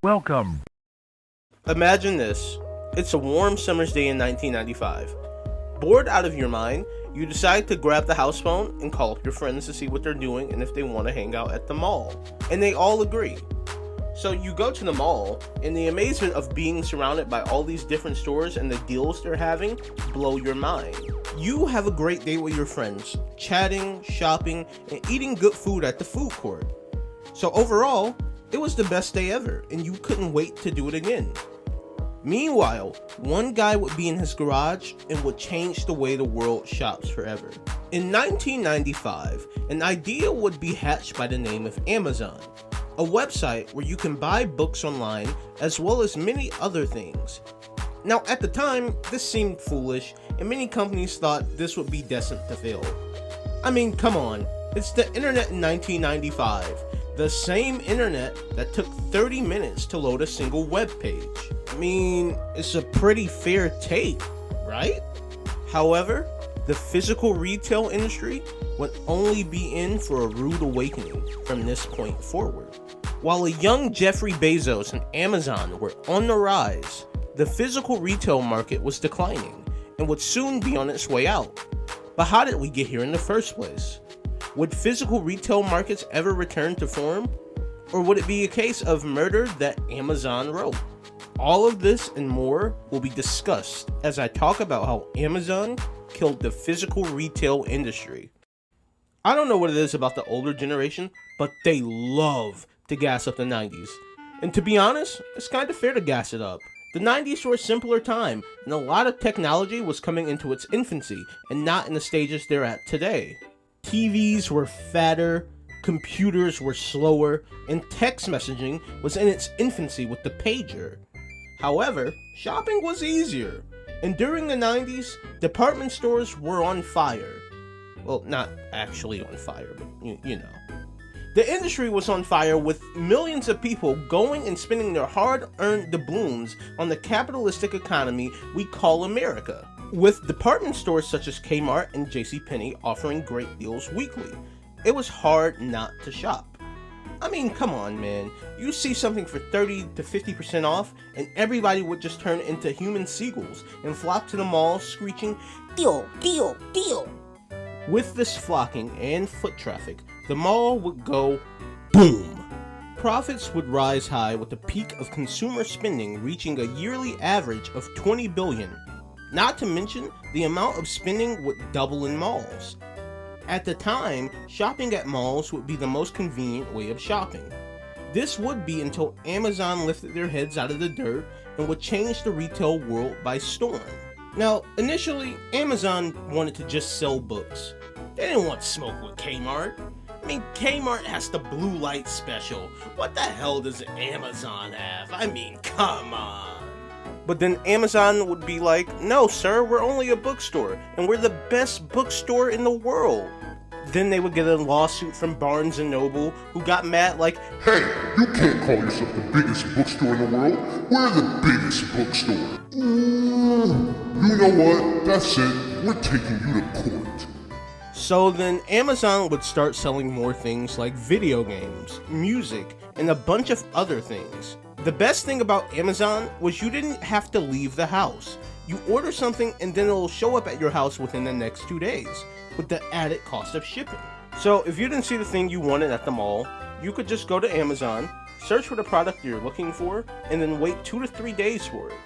Welcome. Imagine this. It's a warm summer's day in 1995. Bored out of your mind, you decide to grab the house phone and call up your friends to see what they're doing and if they want to hang out at the mall. And they all agree. So you go to the mall, and the amazement of being surrounded by all these different stores and the deals they're having blow your mind. You have a great day with your friends, chatting, shopping, and eating good food at the food court. So overall, it was the best day ever, and you couldn't wait to do it again. Meanwhile, one guy would be in his garage and would change the way the world shops forever. In 1995, an idea would be hatched by the name of Amazon, a website where you can buy books online as well as many other things. Now at the time, this seemed foolish, and many companies thought this would be destined to fail. I mean, come on, it's the internet in 1995, the same internet that took 30 minutes to load a single web page. I mean, it's a pretty fair take, right? However, the physical retail industry would only be in for a rude awakening from this point forward. While a young Jeffrey Bezos and Amazon were on the rise, the physical retail market was declining and would soon be on its way out. But how did we get here in the first place? Would physical retail markets ever return to form? Or would it be a case of murder that Amazon wrote? All of this and more will be discussed as I talk about how Amazon killed the physical retail industry. I don't know what it is about the older generation, but they love to gas up the 90s. And to be honest, it's kind of fair to gas it up. The 90s were a simpler time, and a lot of technology was coming into its infancy, and not in the stages they're at today. TVs were fatter, computers were slower, and text messaging was in its infancy with the pager. However, shopping was easier, and during the 90s, department stores were on fire. Well, not actually on fire, but you know. The industry was on fire with millions of people going and spending their hard-earned doubloons on the capitalistic economy we call America, with department stores such as Kmart and JCPenney offering great deals weekly. It was hard not to shop. I mean, come on, man. You see something for 30 to 50% off, and everybody would just turn into human seagulls and flock to the mall screeching, "Deal, deal, deal!" With this flocking and foot traffic, the mall would go boom. Profits would rise high with the peak of consumer spending reaching a yearly average of $20 billion. Not to mention, the amount of spending would double in malls. At the time, shopping at malls would be the most convenient way of shopping. This would be until Amazon lifted their heads out of the dirt and would change the retail world by storm. Now, initially, Amazon wanted to just sell books. They didn't want smoke with Kmart. I mean, Kmart has the blue light special. What the hell does Amazon have? I mean, come on. But then Amazon would be like, "No, sir, we're only a bookstore, and we're the best bookstore in the world." Then they would get a lawsuit from Barnes & Noble, who got mad like, "Hey, you can't call yourself the biggest bookstore in the world. We're the biggest bookstore. You know what? That's it. We're taking you to court." So then Amazon would start selling more things like video games, music, and a bunch of other things. The best thing about Amazon was you didn't have to leave the house. You order something and then it'll show up at your house within the next 2 days, with the added cost of shipping. So if you didn't see the thing you wanted at the mall, you could just go to Amazon, search for the product you're looking for, and then wait 2 to 3 days for it.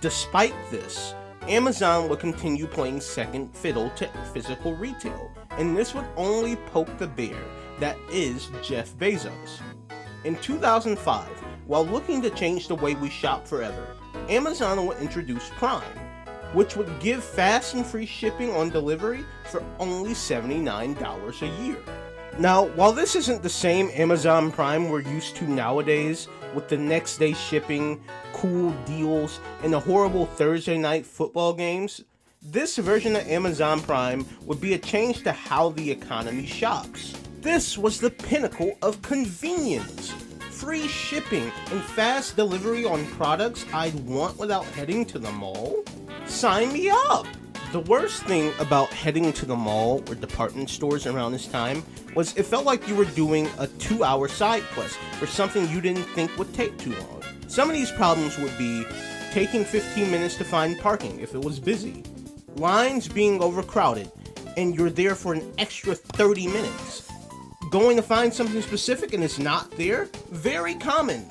Despite this, Amazon would continue playing second fiddle to physical retail, and this would only poke the bear that is Jeff Bezos. In 2005, while looking to change the way we shop forever, Amazon would introduce Prime, which would give fast and free shipping on delivery for only $79 a year. Now, while this isn't the same Amazon Prime we're used to nowadays, with the next day shipping, cool deals, and the horrible Thursday night football games, this version of Amazon Prime would be a change to how the economy shops. This was the pinnacle of convenience. Free shipping and fast delivery on products I'd want without heading to the mall? Sign me up! The worst thing about heading to the mall or department stores around this time was it felt like you were doing a 2-hour side quest for something you didn't think would take too long. Some of these problems would be taking 15 minutes to find parking if it was busy, lines being overcrowded, and you're there for an extra 30 minutes. Going to find something specific and it's not there? Very common.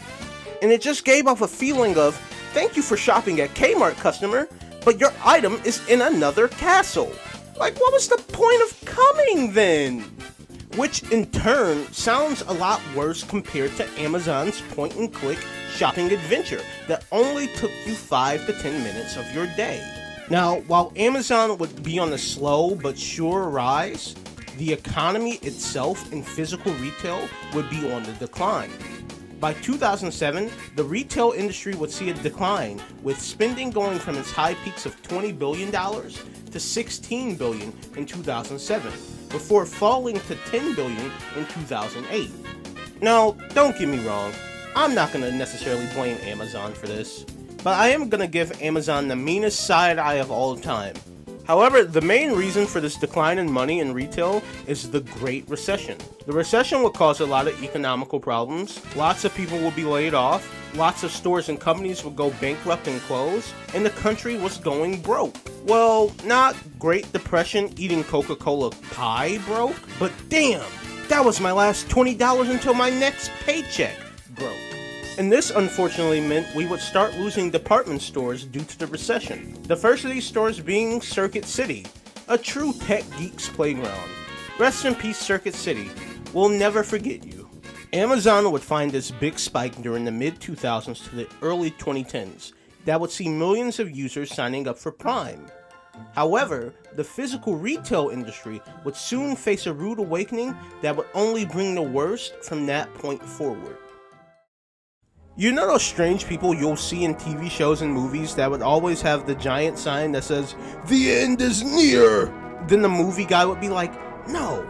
And it just gave off a feeling of, thank you for shopping at Kmart, customer, but your item is in another castle. Like, what was the point of coming then? Which in turn sounds a lot worse compared to Amazon's point-and-click shopping adventure that only took you 5 to 10 minutes of your day. Now, while Amazon would be on a slow but sure rise, the economy itself in physical retail would be on the decline. By 2007, the retail industry would see a decline, with spending going from its high peaks of $20 billion to $16 billion in 2007, before falling to $10 billion in 2008. Now, don't get me wrong, I'm not going to necessarily blame Amazon for this, but I am going to give Amazon the meanest side eye of all time. However, the main reason for this decline in money in retail is the Great Recession. The recession would cause a lot of economical problems, lots of people would be laid off, lots of stores and companies would go bankrupt and close, and the country was going broke. Well, not Great Depression eating Coca-Cola pie broke, but damn, that was my last $20 until my next paycheck broke. And this unfortunately meant we would start losing department stores due to the recession. The first of these stores being Circuit City, a true tech geek's playground. Rest in peace, Circuit City. We'll never forget you. Amazon would find this big spike during the mid-2000s to the early 2010s that would see millions of users signing up for Prime. However, the physical retail industry would soon face a rude awakening that would only bring the worst from that point forward. You know those strange people you'll see in TV shows and movies that would always have the giant sign that says, "The end is near"? Then the movie guy would be like, "No,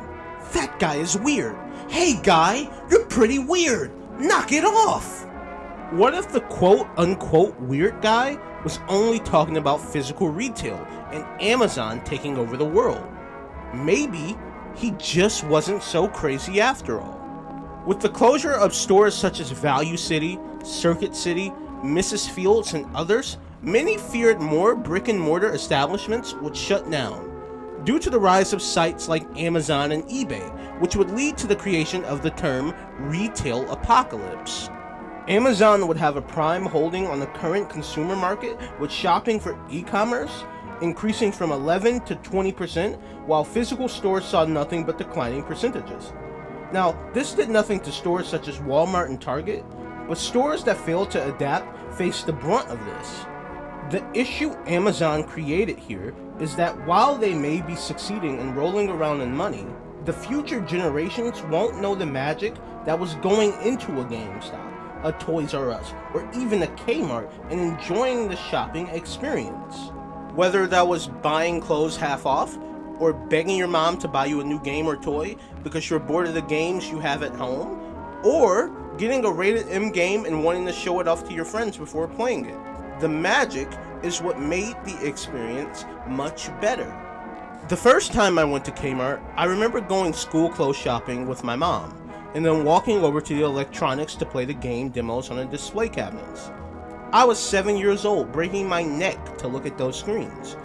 that guy is weird. Hey guy, you're pretty weird. Knock it off." What if the quote-unquote weird guy was only talking about physical retail and Amazon taking over the world? Maybe he just wasn't so crazy after all. With the closure of stores such as Value City, Circuit City, Mrs. Fields, and others, many feared more brick-and-mortar establishments would shut down, due to the rise of sites like Amazon and eBay, which would lead to the creation of the term retail apocalypse. Amazon would have a prime holding on the current consumer market, with shopping for e-commerce increasing from 11 to 20%, while physical stores saw nothing but declining percentages. Now, this did nothing to stores such as Walmart and Target, but stores that failed to adapt faced the brunt of this. The issue Amazon created here is that while they may be succeeding in rolling around in money, the future generations won't know the magic that was going into a GameStop, a Toys R Us, or even a Kmart and enjoying the shopping experience. Whether that was buying clothes half off, or begging your mom to buy you a new game or toy because you're bored of the games you have at home, or getting a rated M game and wanting to show it off to your friends before playing it. The magic is what made the experience much better. The first time I went to Kmart, I remember going school clothes shopping with my mom, and then walking over to the electronics to play the game demos on the display cabinets. I was 7 years old, breaking my neck to look at those screens,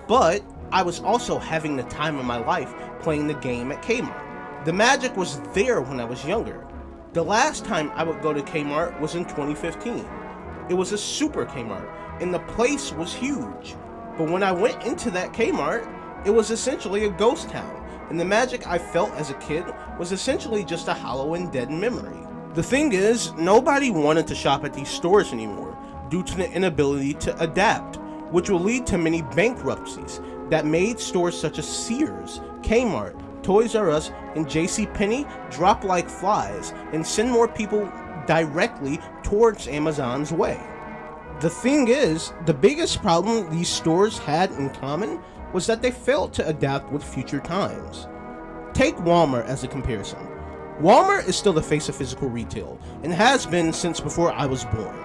but I was also having the time of my life playing the game at Kmart. The magic was there when I was younger. The last time I would go to Kmart was in 2015. It was a super Kmart, and the place was huge. But when I went into that Kmart, it was essentially a ghost town, and the magic I felt as a kid was essentially just a hollow and dead memory. The thing is, nobody wanted to shop at these stores anymore due to the inability to adapt, which will lead to many bankruptcies that made stores such as Sears, Kmart, Toys R Us, and JCPenney drop like flies and send more people directly towards Amazon's way. The thing is, the biggest problem these stores had in common was that they failed to adapt with future times. Take Walmart as a comparison. Walmart is still the face of physical retail and has been since before I was born.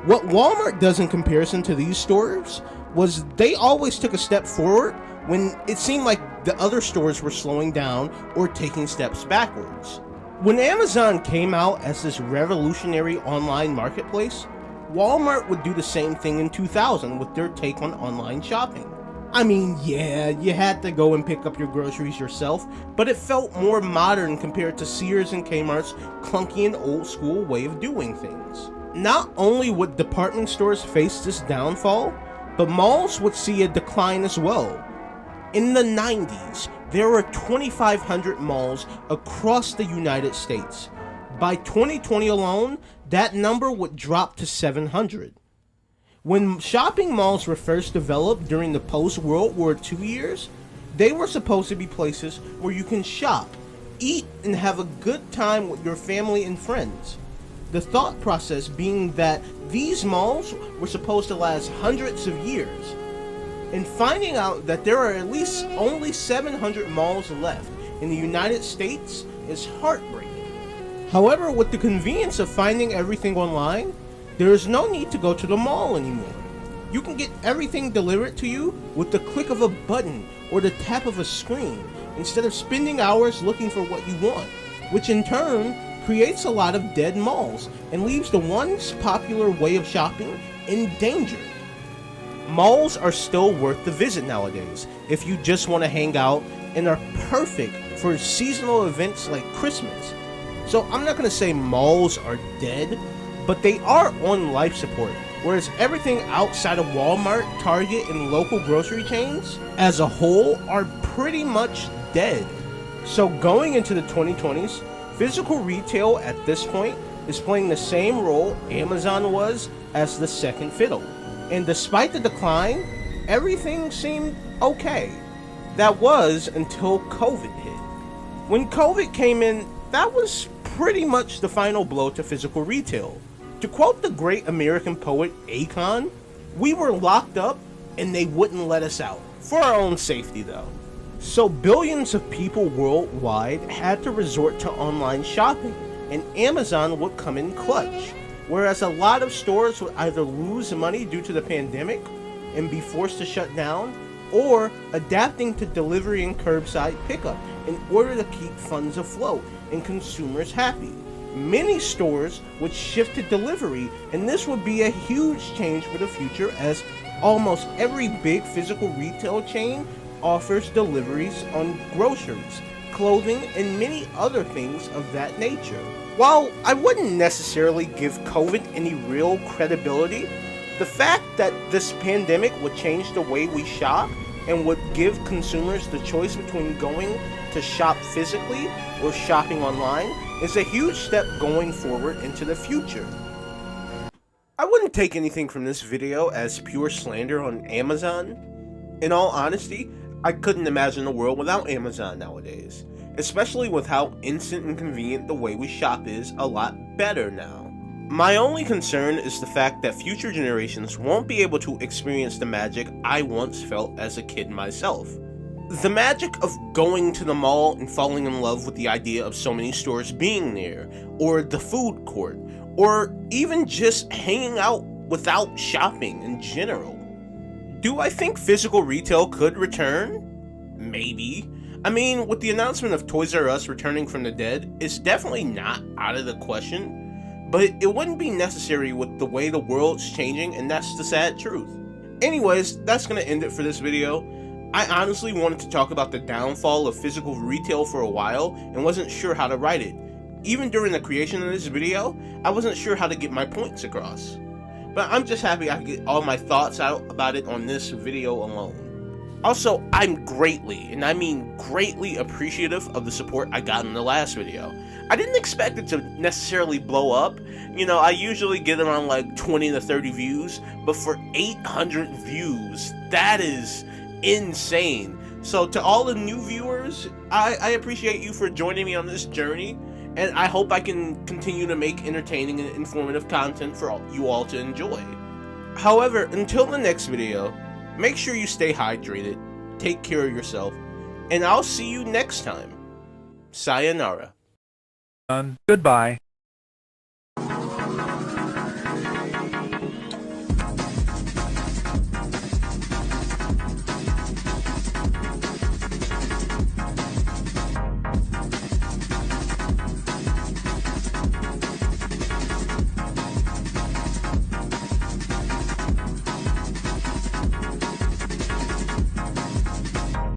What Walmart does in comparison to these stores was they always took a step forward when it seemed like the other stores were slowing down or taking steps backwards. When Amazon came out as this revolutionary online marketplace, Walmart would do the same thing in 2000 with their take on online shopping. I mean, yeah, you had to go and pick up your groceries yourself, but it felt more modern compared to Sears and Kmart's clunky and old school way of doing things. Not only would department stores face this downfall, but malls would see a decline as well. In the 90s, there were 2,500 malls across the United States. By 2020 alone, that number would drop to 700. When shopping malls were first developed during the post-World War II years, they were supposed to be places where you can shop, eat, and have a good time with your family and friends. The thought process being that these malls were supposed to last hundreds of years. And finding out that there are at least only 700 malls left in the United States is heartbreaking. However, with the convenience of finding everything online, there is no need to go to the mall anymore. You can get everything delivered to you with the click of a button or the tap of a screen, instead of spending hours looking for what you want, which in turn creates a lot of dead malls and leaves the once popular way of shopping in danger. Malls are still worth the visit nowadays if you just want to hang out, and are perfect for seasonal events like Christmas. So I'm not going to say malls are dead, but they are on life support, whereas everything outside of Walmart, Target, and local grocery chains as a whole are pretty much dead. So going into the 2020s, physical retail at this point is playing the same role Amazon was as the second fiddle. And despite the decline, everything seemed okay. That was until COVID hit. When COVID came in, that was pretty much the final blow to physical retail. To quote the great American poet Akon, "We were locked up and they wouldn't let us out." For our own safety though. So billions of people worldwide had to resort to online shopping, and Amazon would come in clutch. Whereas a lot of stores would either lose money due to the pandemic and be forced to shut down, or adapting to delivery and curbside pickup in order to keep funds afloat and consumers happy. Many stores would shift to delivery, and this would be a huge change for the future, as almost every big physical retail chain offers deliveries on groceries, clothing, and many other things of that nature. While I wouldn't necessarily give COVID any real credibility, the fact that this pandemic would change the way we shop and would give consumers the choice between going to shop physically or shopping online is a huge step going forward into the future. I wouldn't take anything from this video as pure slander on Amazon. In all honesty, I couldn't imagine a world without Amazon nowadays. Especially with how instant and convenient the way we shop is a lot better now. My only concern is the fact that future generations won't be able to experience the magic I once felt as a kid myself. The magic of going to the mall and falling in love with the idea of so many stores being there, or the food court, or even just hanging out without shopping in general. Do I think physical retail could return? Maybe. I mean, with the announcement of Toys R Us returning from the dead, it's definitely not out of the question, but it wouldn't be necessary with the way the world's changing, and that's the sad truth. Anyways, that's gonna end it for this video. I honestly wanted to talk about the downfall of physical retail for a while and wasn't sure how to write it. Even during the creation of this video, I wasn't sure how to get my points across. But I'm just happy I could get all my thoughts out about it on this video alone. Also, I'm greatly, and I mean greatly, appreciative of the support I got in the last video. I didn't expect it to necessarily blow up. You know, I usually get around like 20 to 30 views, but for 800 views, that is insane. So to all the new viewers, I appreciate you for joining me on this journey, and I hope I can continue to make entertaining and informative content for you all to enjoy. However, until the next video, make sure you stay hydrated, take care of yourself, and I'll see you next time. Sayonara. Goodbye.